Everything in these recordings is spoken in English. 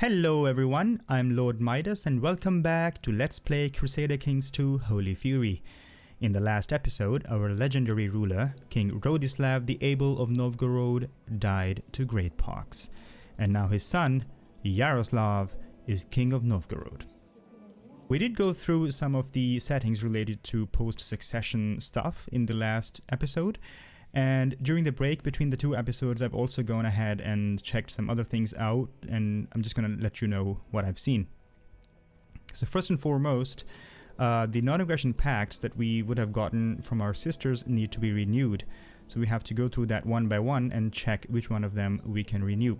Hello everyone, I'm LordMidas and welcome back to Let's Play Crusader Kings 2 Holy Fury. In the last episode, our legendary ruler, King Rodislav the Able of Novgorod, died to great pox. And now his son, Yaroslav, is King of Novgorod. We did go through some of the settings related to post-succession stuff in the last episode. And during the break between the two episodes, I've also gone ahead and checked some other things out, and I'm just going to let you know what I've seen. So first and foremost, the non-aggression pacts that we would have gotten from our sisters need to be renewed. So we have to go through that one by one and check which one of them we can renew.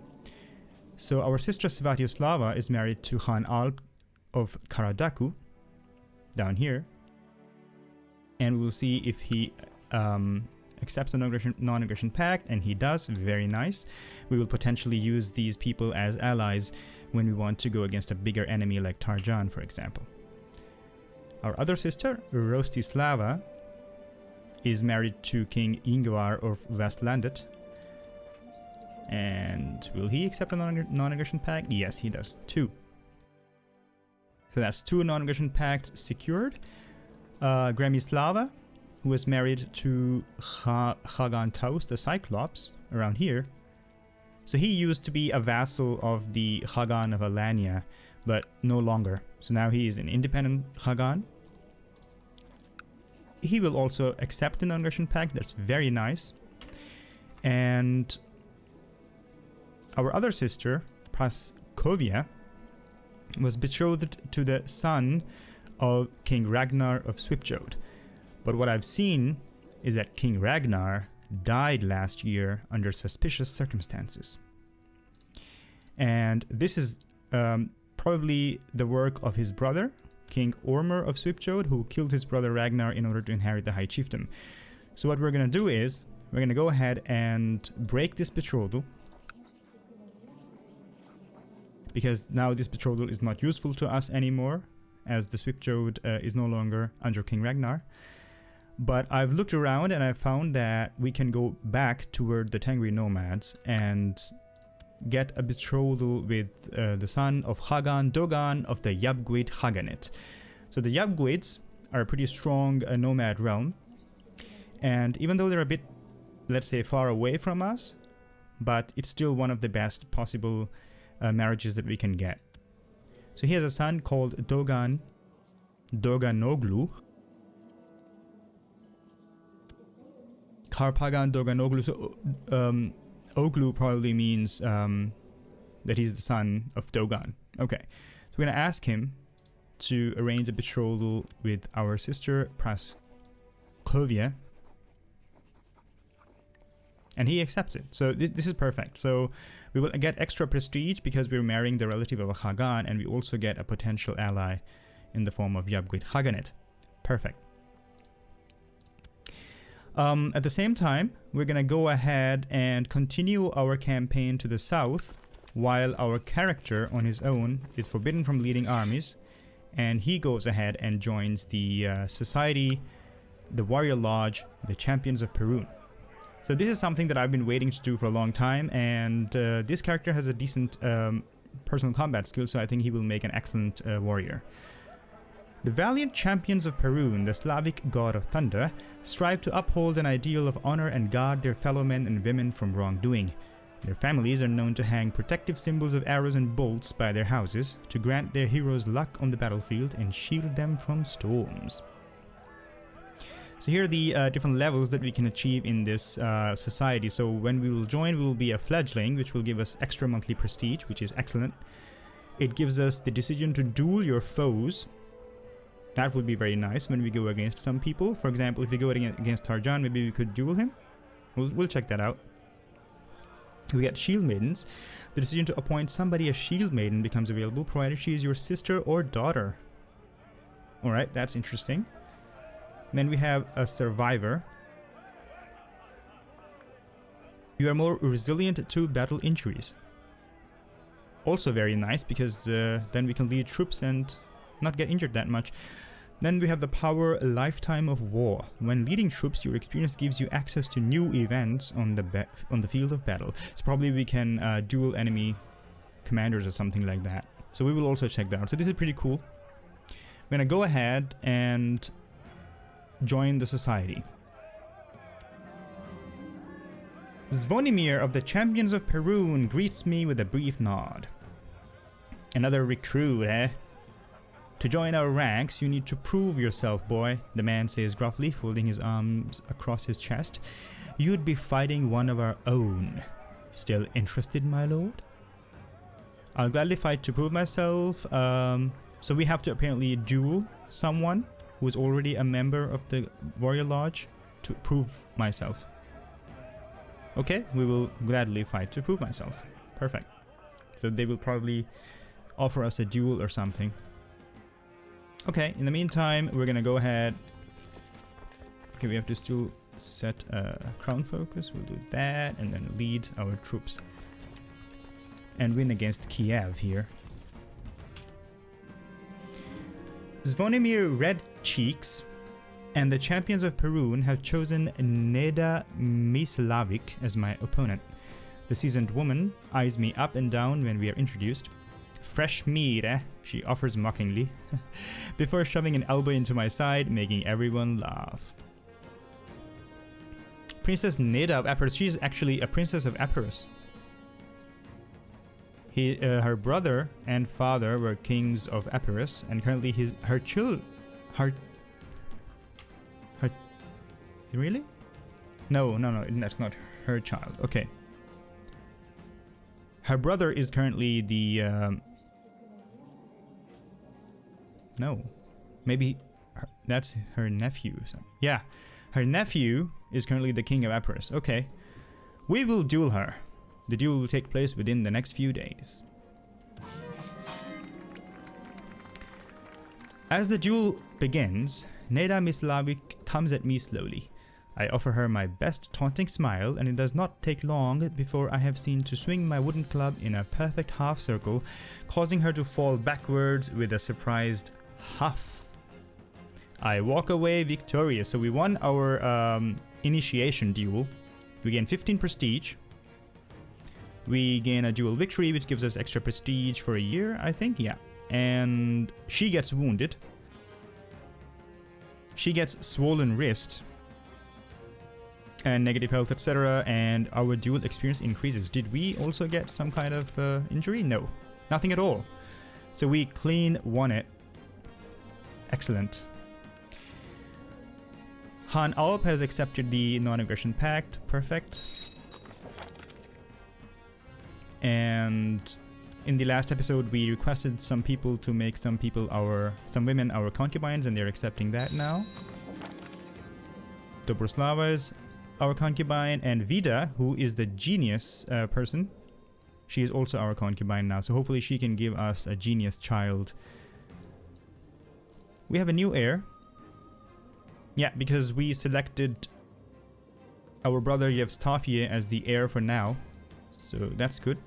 So our sister Sviatoslava is married to Khan Alp of Karadaku, down here. And we'll see if he accepts a non-aggression pact, and he does. Very nice. We will potentially use these people as allies when we want to go against a bigger enemy like Tarjan, for example. Our other sister, Rostislava, is married to King Ingvar of Vestlandet. And will he accept a non-aggression pact? Yes, he does too. So that's two non-aggression pacts secured. Gremislava, who was married to Chagan Taus, the Cyclops, around here. So he used to be a vassal of the Chagan of Alania, but no longer. So now he is an independent Chagan. He will also accept the non-aggression pact. That's very nice. And our other sister, Praskovia, was betrothed to the son of King Ragnar of Swipjode. But what I've seen is that King Ragnar died last year under suspicious circumstances. And this is probably the work of his brother, King Ormur of Swipjode, who killed his brother Ragnar in order to inherit the High Chiefdom. So what we're going to do is, we're going to go ahead and break this betrothal, because now this betrothal is not useful to us anymore, as the Swipjode is no longer under King Ragnar. But I've looked around and I've found that we can go back toward the Tengri nomads and get a betrothal with the son of Hagan Dogan of the Yabguid Haganit. So the Yabguids are a pretty strong nomad realm, and even though they're a bit, let's say, far away from us, but it's still one of the best possible marriages that we can get. So he has a son called Doganoglu. Karpagan Doganoglu. So Oglu probably means that he's the son of Dogan. Okay, so we're going to ask him to arrange a betrothal with our sister Praskovia, and he accepts it. So this is perfect. So we will get extra prestige because we're marrying the relative of a Hagan, and we also get a potential ally in the form of Yabguid Haganit. Perfect. At the same time, we're going to go ahead and continue our campaign to the south, while our character on his own is forbidden from leading armies, and he goes ahead and joins the society, the warrior lodge, the champions of Perun. So this is something that I've been waiting to do for a long time, and this character has a decent personal combat skill, so I think he will make an excellent warrior. The valiant champions of Perun, the Slavic god of thunder, strive to uphold an ideal of honor and guard their fellow men and women from wrongdoing. Their families are known to hang protective symbols of arrows and bolts by their houses to grant their heroes luck on the battlefield and shield them from storms. So here are the different levels that we can achieve in this society. So when we will join, we will be a fledgling, which will give us extra monthly prestige, which is excellent. It gives us the decision to duel your foes. That would be very nice when we go against some people. For example, if we go against Tarjan, maybe we could duel him. We'll check that out. We get Shield Maidens. The decision to appoint somebody a Shield Maiden becomes available, provided she is your sister or daughter. Alright, that's interesting. Then we have a Survivor. You are more resilient to battle injuries. Also very nice, because then we can lead troops and not get injured that much. Then we have the power Lifetime of War. When leading troops, your experience gives you access to new events on the field of battle. So probably we can duel enemy commanders or something like that. So we will also check that out. So this is pretty cool. I'm gonna go ahead and join the society. Zvonimir of the Champions of Perun greets me with a brief nod. Another recruit, eh? To join our ranks, you need to prove yourself, boy, the man says gruffly, folding his arms across his chest. You'd be fighting one of our own. Still interested, my lord? I'll gladly fight to prove myself. So we have to apparently duel someone who is already a member of the Warrior Lodge to prove myself. Okay, we will gladly fight to prove myself. Perfect. So they will probably offer us a duel or something. Okay, in the meantime, we're gonna go ahead. Okay, we have to still set crown focus. We'll do that and then lead our troops and win against Kiev here. Zvonimir Red Cheeks and the Champions of Perun have chosen Neda Mislavic as my opponent. The seasoned woman eyes me up and down when we are introduced. Fresh meat, eh? She offers mockingly, before shoving an elbow into my side, making everyone laugh. Princess Neda of Epirus. She is actually a princess of Epirus. Her brother and father were kings of Epirus, and currently her really? No, that's not her child. Okay. Her brother is currently the no, maybe that's her nephew. Yeah, her nephew is currently the king of Epirus. Okay, we will duel her. The duel will take place within the next few days. As the duel begins, Neda Mislavic comes at me slowly. I offer her my best taunting smile, and it does not take long before I have seen to swing my wooden club in a perfect half circle, causing her to fall backwards with a surprised huff. I walk away victorious. So we won our initiation duel. We gain 15 prestige. We gain a dual victory, which gives us extra prestige for a year, I think. Yeah. And she gets wounded. She gets swollen wrist and negative health, etc. And our dual experience increases. Did we also get some kind of injury? No, nothing at all. So we clean won it. Excellent. Han Alp has accepted the non-aggression pact. Perfect. And in the last episode, we requested some people to make some women our concubines, and they're accepting that now. Dobroslava is our concubine, and Vida, who is the genius person, she is also our concubine now. So hopefully she can give us a genius child. We have a new heir. Yeah, because we selected our brother Yevstafie as the heir for now. So that's good.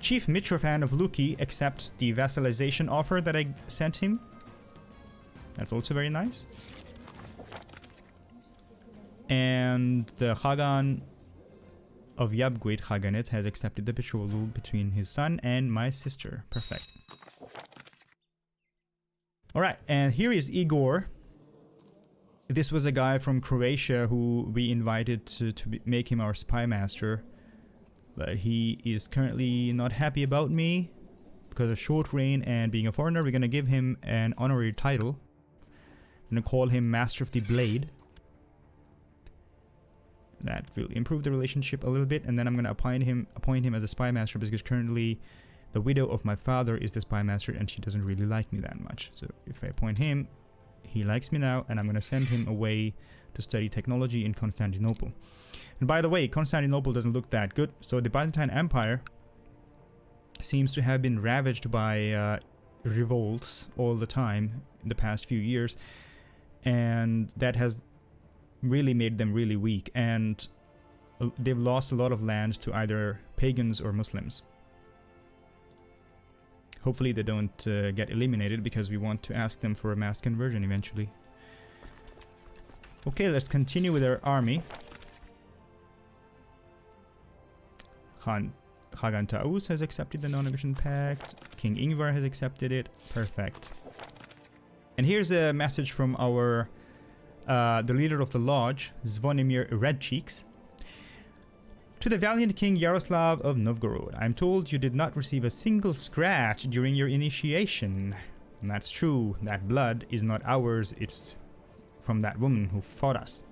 Chief Mitrofan of Luki accepts the vassalization offer that I sent him. That's also very nice. And the Khagan of Yabguit Khaganet has accepted the betrothal between his son and my sister. Perfect. Alright, and here is Igor. This was a guy from Croatia who we invited to make him our spy master. But he is currently not happy about me because of short reign and being a foreigner. We're going to give him an honorary title. I'm going to call him Master of the Blade. That will improve the relationship a little bit. And then I'm going to appoint him as a spy master, because currently the widow of my father is the spy master and she doesn't really like me that much. So if I appoint him, he likes me now, and I'm going to send him away to study technology in Constantinople. And by the way, Constantinople doesn't look that good. So the Byzantine Empire seems to have been ravaged by revolts all the time in the past few years. And that has really made them really weak. And they've lost a lot of land to either pagans or Muslims. Hopefully they don't get eliminated, because we want to ask them for a mass conversion eventually. Okay, let's continue with our army. Chagantaus has accepted the non-aggression pact. King Ingvar has accepted it. Perfect. And here's a message from our the leader of the lodge, Zvonimir Redcheeks. To the valiant King Yaroslav of Novgorod, I'm told you did not receive a single scratch during your initiation. And that's true. That blood is not ours. It's from that woman who fought us.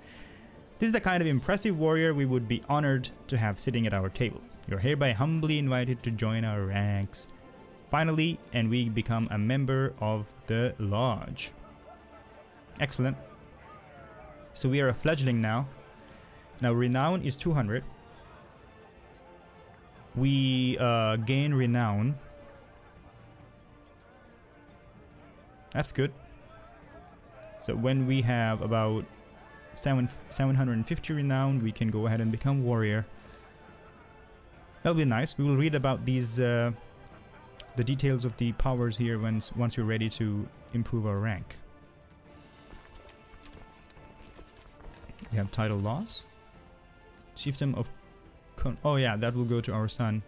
This is the kind of impressive warrior we would be honored to have sitting at our table. You're hereby humbly invited to join our ranks. Finally, and we become a member of the lodge. Excellent. So we are a fledgling now. Now renown is 200. We gain renown. That's good. So when we have about 750 renown, we can go ahead and become warrior. That'll be nice. We will read about these the details of the powers here once we're ready to improve our rank. We have title loss. Chiefdom of oh yeah, that will go to our son.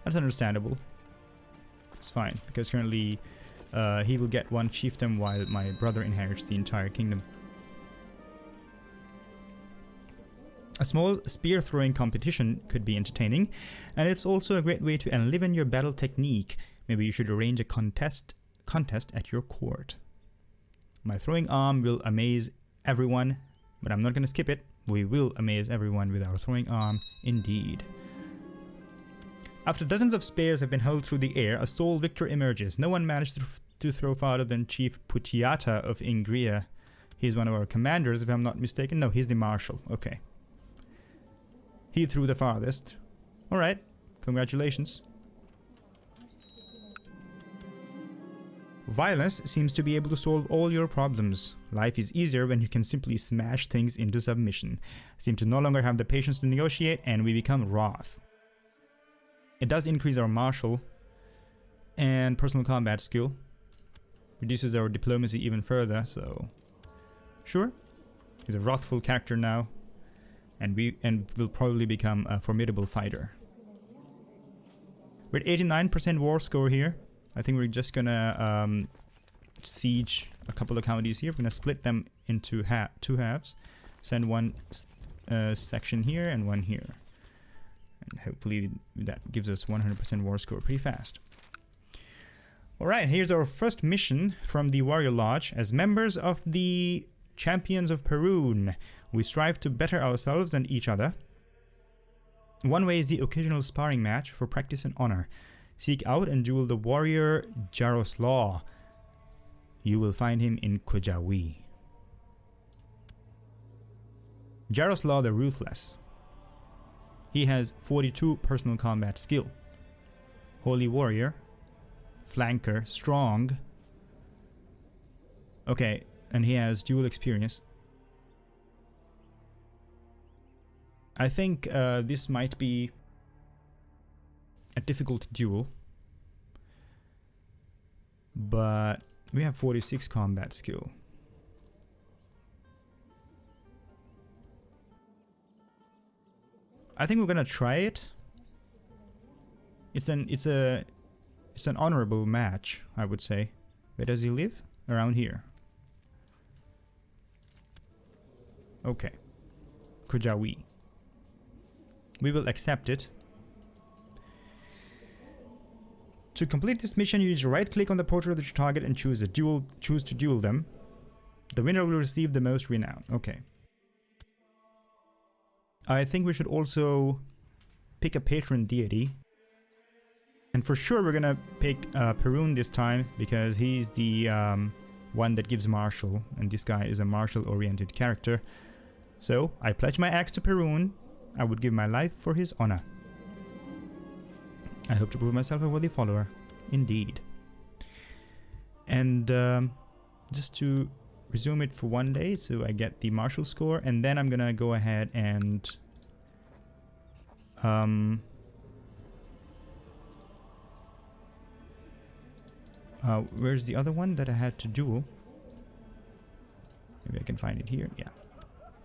That's understandable. It's fine, because currently he will get one chiefdom while my brother inherits the entire kingdom. A small spear throwing competition could be entertaining, and it's also a great way to enliven your battle technique. Maybe you should arrange a contest at your court. My throwing arm will amaze everyone, but I'm not going to skip it. We will amaze everyone with our throwing arm, indeed. After dozens of spears have been hurled through the air, a sole victor emerges. No one managed to throw farther than Chief Putiata of Ingria. He's one of our commanders, if I'm not mistaken. No, he's the marshal. Okay. He threw the farthest. Alright, congratulations. Violence seems to be able to solve all your problems. Life is easier when you can simply smash things into submission. Seem to no longer have the patience to negotiate, and we become wrath. It does increase our martial and personal combat skill. Reduces our diplomacy even further, so sure. He's a wrathful character now. And will probably become a formidable fighter. We're at 89% war score here. I think we're just gonna siege a couple of counties here. We're gonna split them into two halves. Send one section here and one here. And hopefully that gives us 100% war score pretty fast. Alright, here's our first mission from the Warrior Lodge. As members of the Champions of Perun, we strive to better ourselves and each other. One way is the occasional sparring match for practice and honor. Seek out and duel the warrior Jaroslav. You will find him in Kojawi. Jaroslav the Ruthless. He has 42 personal combat skill. Holy warrior. Flanker. Strong. Okay, and he has dual experience. I think this might be a difficult duel, but we have 46 combat skill. I think we're gonna try it. It's an honorable match, I would say. Where does he live? Around here. Okay. Kojawi. We will accept it. To complete this mission, you need to right-click on the portrait of your target and choose to duel them. The winner will receive the most renown. Okay. I think we should also pick a patron deity. And for sure we're gonna pick Perun this time, because he's the one that gives martial, and this guy is a martial-oriented character. So, I pledge my axe to Perun. I would give my life for his honor. I hope to prove myself a worthy follower. Indeed. And just to resume it for one day, so I get the martial score, and then I'm gonna go ahead and where's the other one that I had to duel? Maybe I can find it here. Yeah.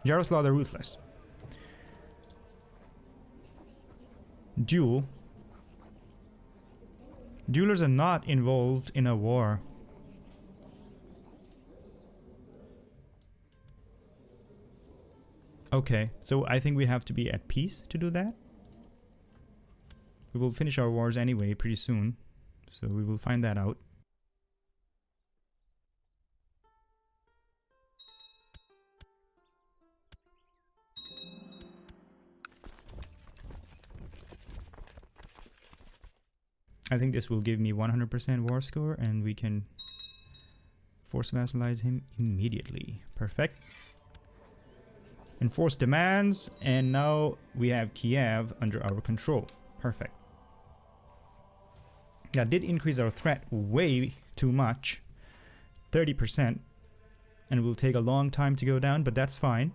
Jaroslav the Ruthless. Duel. Duelers are not involved in a war. Okay, so I think we have to be at peace to do that. We will finish our wars anyway pretty soon, so we will find that out. I think this will give me 100% war score, and we can force vassalize him immediately. Perfect. Enforce demands, and now we have Kiev under our control. Perfect. That did increase our threat way too much. 30%. And it will take a long time to go down, but that's fine.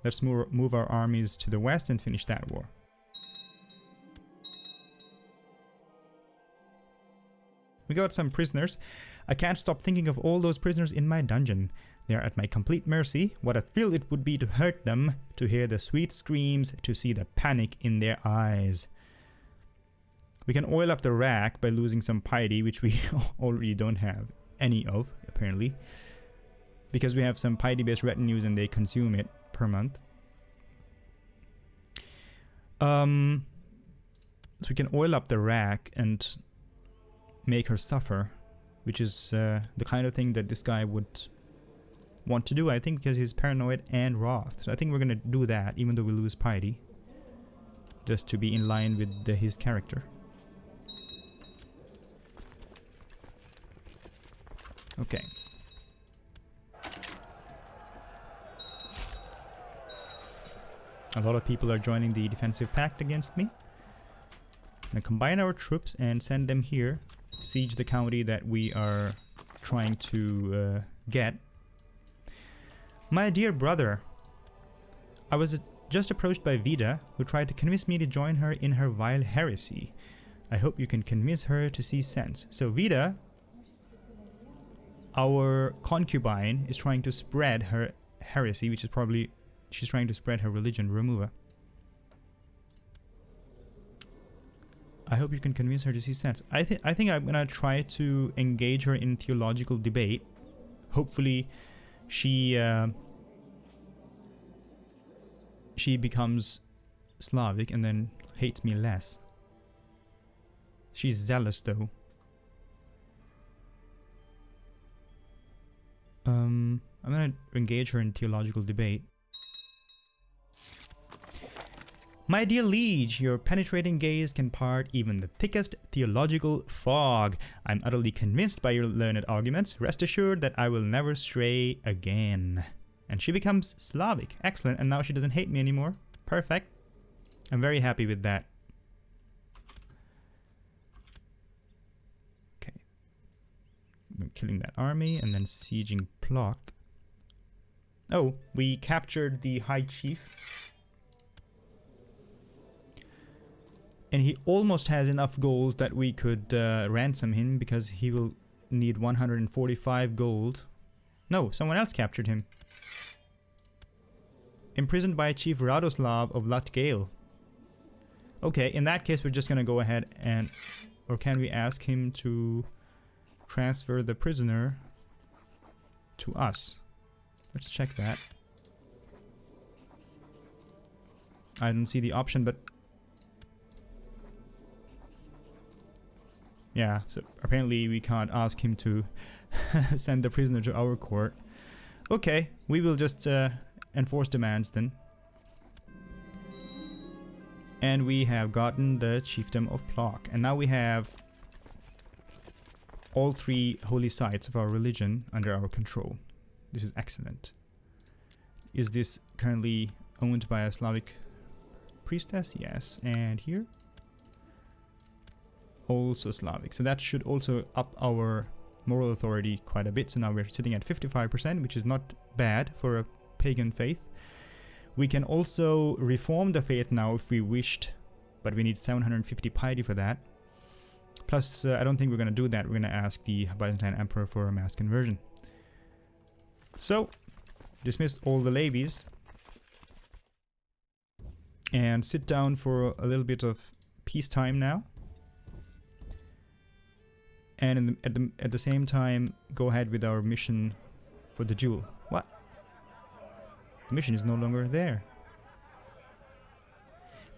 Let's move our armies to the west and finish that war. We got some prisoners. I can't stop thinking of all those prisoners in my dungeon. They are at my complete mercy. What a thrill it would be to hurt them, to hear the sweet screams, to see the panic in their eyes. We can oil up the rack by losing some piety, which we already don't have any of, apparently. Because we have some piety-based retinues and they consume it per month. So we can oil up the rack and make her suffer, which is the kind of thing that this guy would want to do, I think, because he's paranoid and wroth. So I think we're gonna do that, even though we lose piety, just to be in line with his character. Okay. A lot of people are joining the defensive pact against me. I'm gonna combine our troops and send them here. Siege the county that we are trying to get. My dear brother, I was just approached by Vida, who tried to convince me to join her in her vile heresy. I hope you can convince her to see sense. So Vida, our concubine, is trying to spread her heresy, which is probably, she's trying to spread her religion. Remove her. I hope you can convince her to see sense. I think I'm gonna try to engage her in theological debate. Hopefully, she becomes Slavic and then hates me less. She's zealous though. I'm gonna engage her in theological debate. My dear liege, your penetrating gaze can part even the thickest theological fog. I'm utterly convinced by your learned arguments. Rest assured that I will never stray again. And she becomes Slavic. Excellent. And now she doesn't hate me anymore. Perfect. I'm very happy with that. Okay. We're killing that army and then sieging Plock. Oh, we captured the High Chief. And he almost has enough gold that we could ransom him, because he will need 145 gold. No, someone else captured him. Imprisoned by Chief Radoslav of Latgale. Okay, in that case we're just gonna go ahead and... Or can we ask him to transfer the prisoner to us? Let's check that. I don't see the option, but... Yeah, so apparently we can't ask him to send the prisoner to our court. Okay, we will just enforce demands then. And we have gotten the chiefdom of Plock. And now we have all three holy sites of our religion under our control. This is excellent. Is this currently owned by a Slavic priestess? Yes. And here? Also Slavic. So that should also up our moral authority quite a bit. So now we're sitting at 55%, which is not bad for a pagan faith. We can also reform the faith now if we wished, but we need 750 piety for that. Plus, I don't think we're going to do that. We're going to ask the Byzantine Emperor for a mass conversion. So, dismiss all the levies. And sit down for a little bit of peacetime now. And at the same time, go ahead with our mission for the duel. What? The mission is no longer there.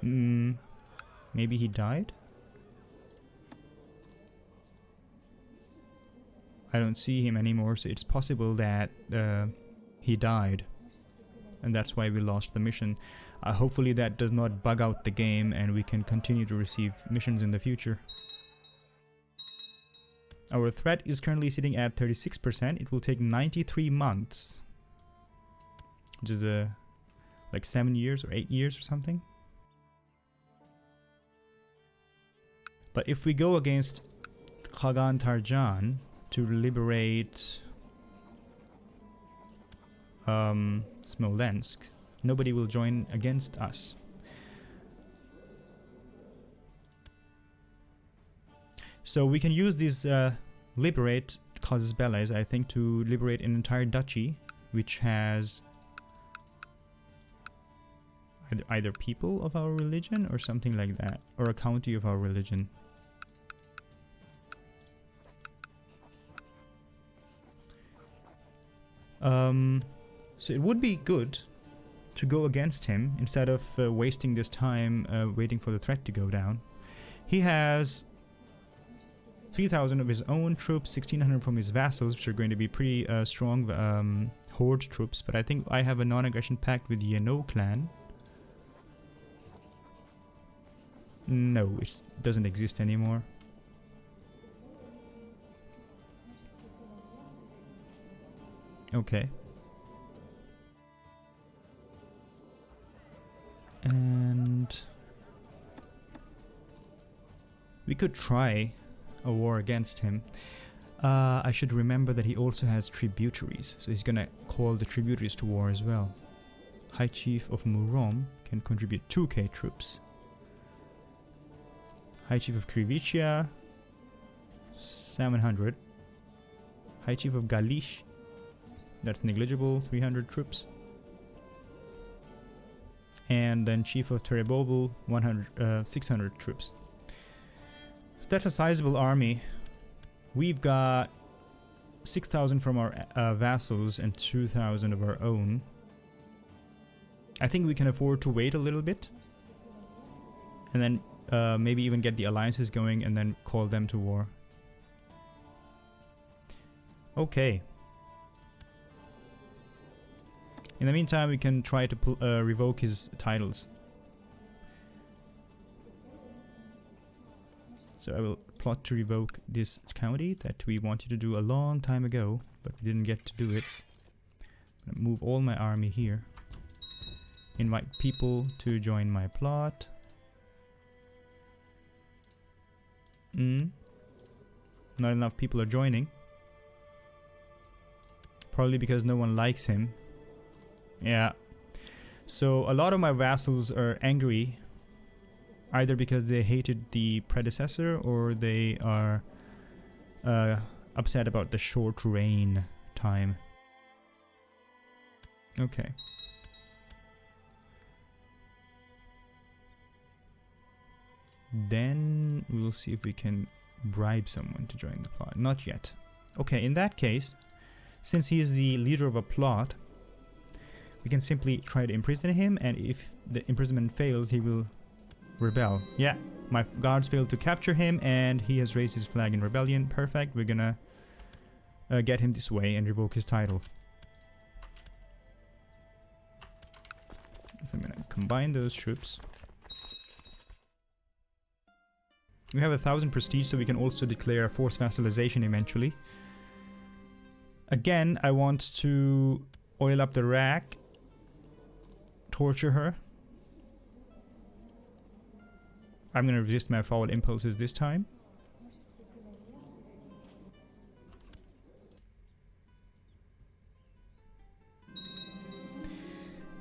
Maybe he died? I don't see him anymore, so it's possible that he died. And that's why we lost the mission. Hopefully that does not bug out the game and we can continue to receive missions in the future. Our threat is currently sitting at 36%. It will take 93 months. Which is like 7 years or 8 years or something. But if we go against Khagan Tarjan to liberate Smolensk, nobody will join against us. So we can use these liberate casus bellis, I think, to liberate an entire duchy, which has either people of our religion or something like that, or a county of our religion. So it would be good to go against him instead of wasting this time waiting for the threat to go down. He has 3,000 of his own troops, 1,600 from his vassals, which are going to be pretty strong horde troops, but I think I have a non-aggression pact with the Yano clan. No, it doesn't exist anymore. Okay. And we could try a war against him. I should remember that he also has tributaries, so he's gonna call the tributaries to war as well. High Chief of Murom can contribute 2k troops. High Chief of Krivichia, 700. High Chief of Galish, that's negligible, 300 troops. And then Chief of Terebovul, 600 troops. So that's a sizable army. We've got 6,000 from our vassals and 2,000 of our own. I think we can afford to wait a little bit. And then maybe even get the alliances going and then call them to war. Okay. In the meantime, we can try to revoke his titles. So I will plot to revoke this county that we wanted to do a long time ago, but we didn't get to do it. I'm gonna move all my army here. Invite people to join my plot. Not enough people are joining. Probably because no one likes him. Yeah. So a lot of my vassals are angry, either because they hated the predecessor or they are upset about the short reign time. Okay. Then we'll see if we can bribe someone to join the plot. Not yet. Okay, in that case, since he is the leader of a plot, we can simply try to imprison him, and if the imprisonment fails, he will rebel. Yeah, my guards failed to capture him, and he has raised his flag in rebellion. Perfect. We're gonna get him this way and revoke his title. So I'm gonna combine those troops. We have 1,000 prestige, so we can also declare forced vassalization eventually. Again, I want to oil up the rack, torture her. I'm gonna resist my forward impulses this time.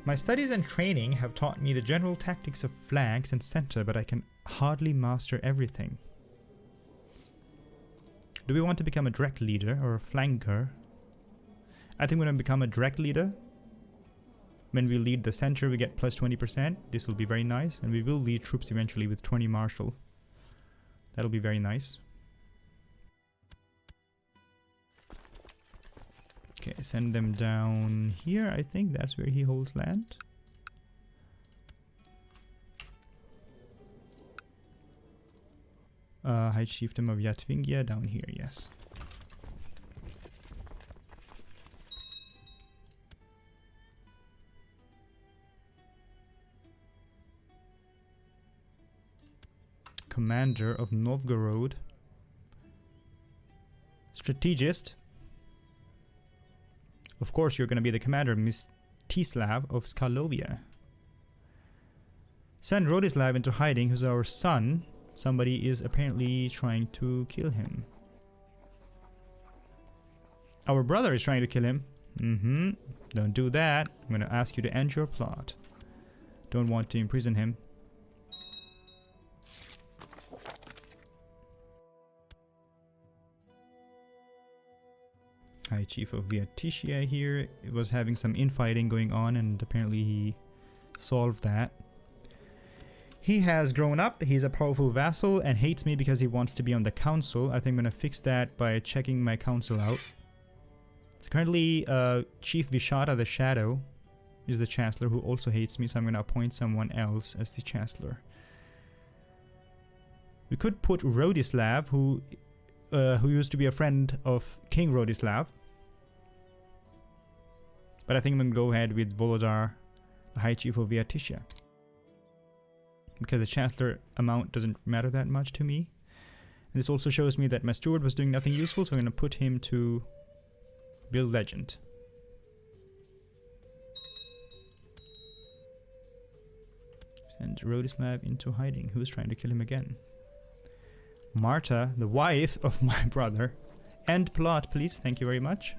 My studies and training have taught me the general tactics of flanks and center, but I can hardly master everything. Do we want to become a direct leader or a flanker? I think when I become a direct leader, when we lead the center, we get plus 20%. This will be very nice. And we will lead troops eventually with 20 martial. That'll be very nice. Okay, send them down here. I think that's where he holds land. High Chiefdom of Yatvingia down here, yes. Commander of Novgorod. Strategist. Of course, you're going to be the commander, Mstislav of Skalovia. Send Rodislav into hiding, who's our son. Somebody is apparently trying to kill him. Our brother is trying to kill him. Don't do that. I'm going to ask you to end your plot. Don't want to imprison him. High Chief of Viatiscia here was having some infighting going on, and apparently he solved that. He has grown up, he's a powerful vassal and hates me because he wants to be on the council. I think I'm going to fix that by checking my council out. So currently Chief Vishata the Shadow is the Chancellor, who also hates me, so I'm going to appoint someone else as the Chancellor. We could put Rodislav, who used to be a friend of King Rodislav. But I think I'm going to go ahead with Volodar, the High Chief of Viatiscia. Because the Chancellor amount doesn't matter that much to me. And this also shows me that my steward was doing nothing useful, so I'm going to put him to build legend. Send Rodislav into hiding. Who's trying to kill him again? Marta, the wife of my brother. End plot, please. Thank you very much.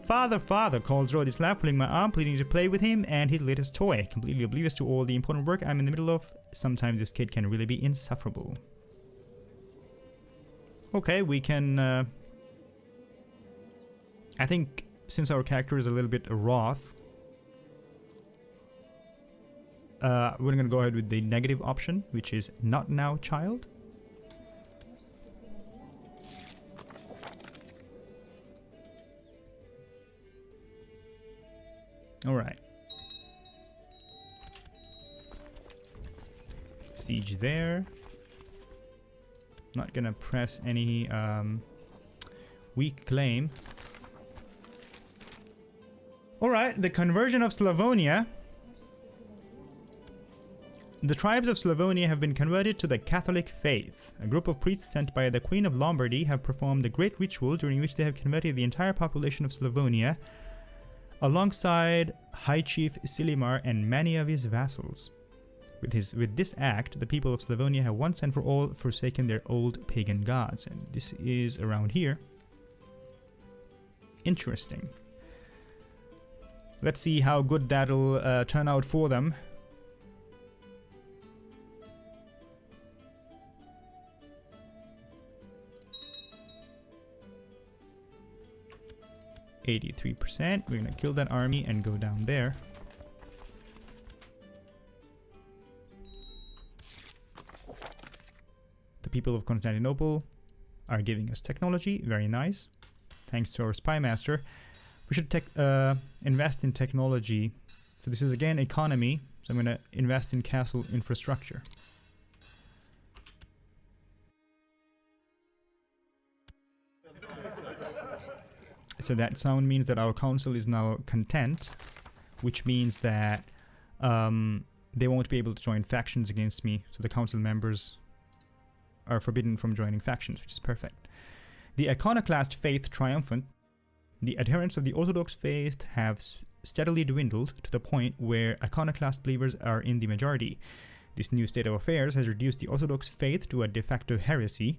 Father, calls Rodislav, pulling my arm, pleading to play with him and his latest toy. Completely oblivious to all the important work I'm in the middle of. Sometimes this kid can really be insufferable. Okay, we can... I think since our character is a little bit wroth, we're going to go ahead with the negative option, which is not now, child. Alright. Siege there. Not gonna press any weak claim. Alright, the conversion of Slavonia. The tribes of Slavonia have been converted to the Catholic faith. A group of priests sent by the Queen of Lombardy have performed a great ritual during which they have converted the entire population of Slavonia, alongside High Chief Silimar and many of his vassals. With this act, the people of Slavonia have once and for all forsaken their old pagan gods. And this is around here. Interesting. Let's see how good that'll turn out for them. %. We're gonna kill that army and go down there. The people of Constantinople are giving us technology. Very nice. Thanks to our spy master. We should invest in technology. So this is again economy. So I'm gonna invest in castle infrastructure. So that sound means that our council is now content, which means that they won't be able to join factions against me. So the council members are forbidden from joining factions, which is perfect. The iconoclast faith triumphant. The adherents of the Orthodox faith have steadily dwindled to the point where iconoclast believers are in the majority. This new state of affairs has reduced the Orthodox faith to a de facto heresy.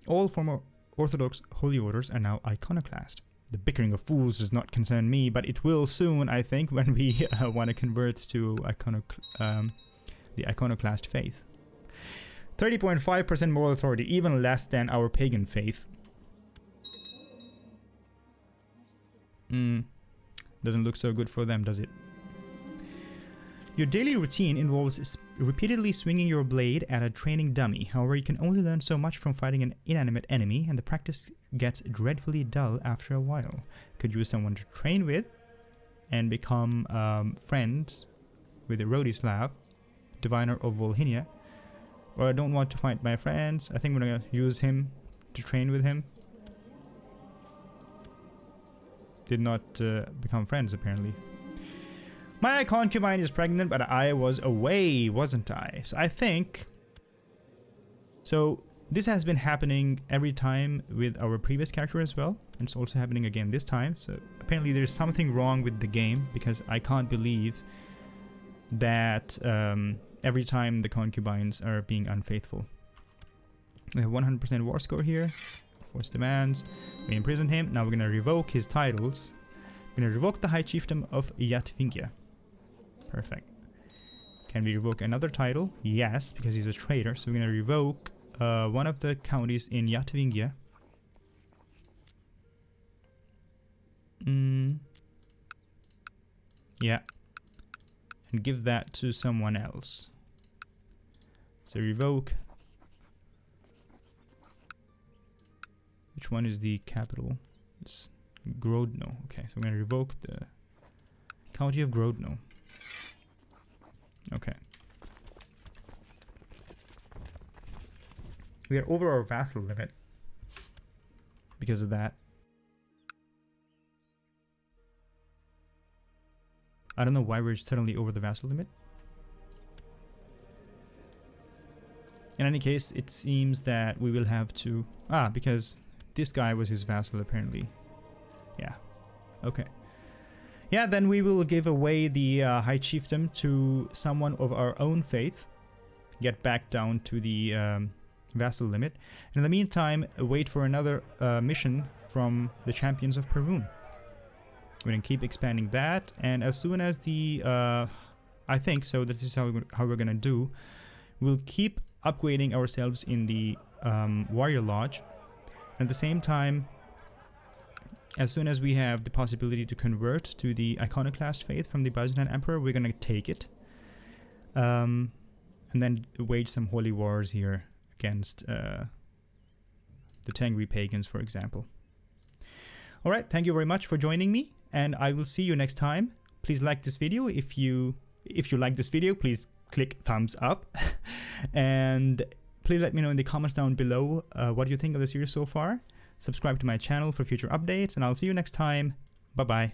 All former Orthodox holy orders are now iconoclast. The bickering of fools does not concern me, but it will soon, I think, when we want to convert to the iconoclast faith. 30.5% moral authority, even less than our pagan faith. Doesn't look so good for them, does it? Your daily routine involves repeatedly swinging your blade at a training dummy. However, you can only learn so much from fighting an inanimate enemy, and the practice gets dreadfully dull after a while. Could use someone to train with and become friends with the roadie Slav, diviner of Volhynia. Or I don't want to fight my friends. I think we're gonna use him to train with him. Did not become friends, apparently. My concubine is pregnant, but I was away, wasn't I? So I think... So this has been happening every time with our previous character as well. And it's also happening again this time. So apparently there's something wrong with the game, because I can't believe that every time the concubines are being unfaithful. We have 100% war score here. Force demands. We imprisoned him. Now we're going to revoke his titles. We're going to revoke the High Chiefdom of Yatvingia. Perfect. Can we revoke another title? Yes, because he's a traitor. So we're going to revoke one of the counties in Yatvingia. Yeah. And give that to someone else. So revoke. Which one is the capital? It's Grodno. Okay, so I'm going to revoke the county of Grodno. Okay. We are over our vassal limit because of that. I don't know why we're suddenly over the vassal limit. In any case, it seems that we will have to... because this guy was his vassal, apparently. Yeah. Okay. Yeah, then we will give away the High Chiefdom to someone of our own faith. Get back down to the vassal limit. And in the meantime, wait for another mission from the Champions of Perun. We're going to keep expanding that. And as soon as the... I think so, this is how we're going to do. We'll keep upgrading ourselves in the Warrior Lodge. At the same time, as soon as we have the possibility to convert to the Iconoclast faith from the Byzantine Emperor, we're going to take it. And then wage some holy wars here against the Tengri pagans, for example. Alright, thank you very much for joining me, and I will see you next time. Please like this video. If you like this video, please click thumbs up. And please let me know in the comments down below what you think of the series so far. Subscribe to my channel for future updates, and I'll see you next time. Bye-bye.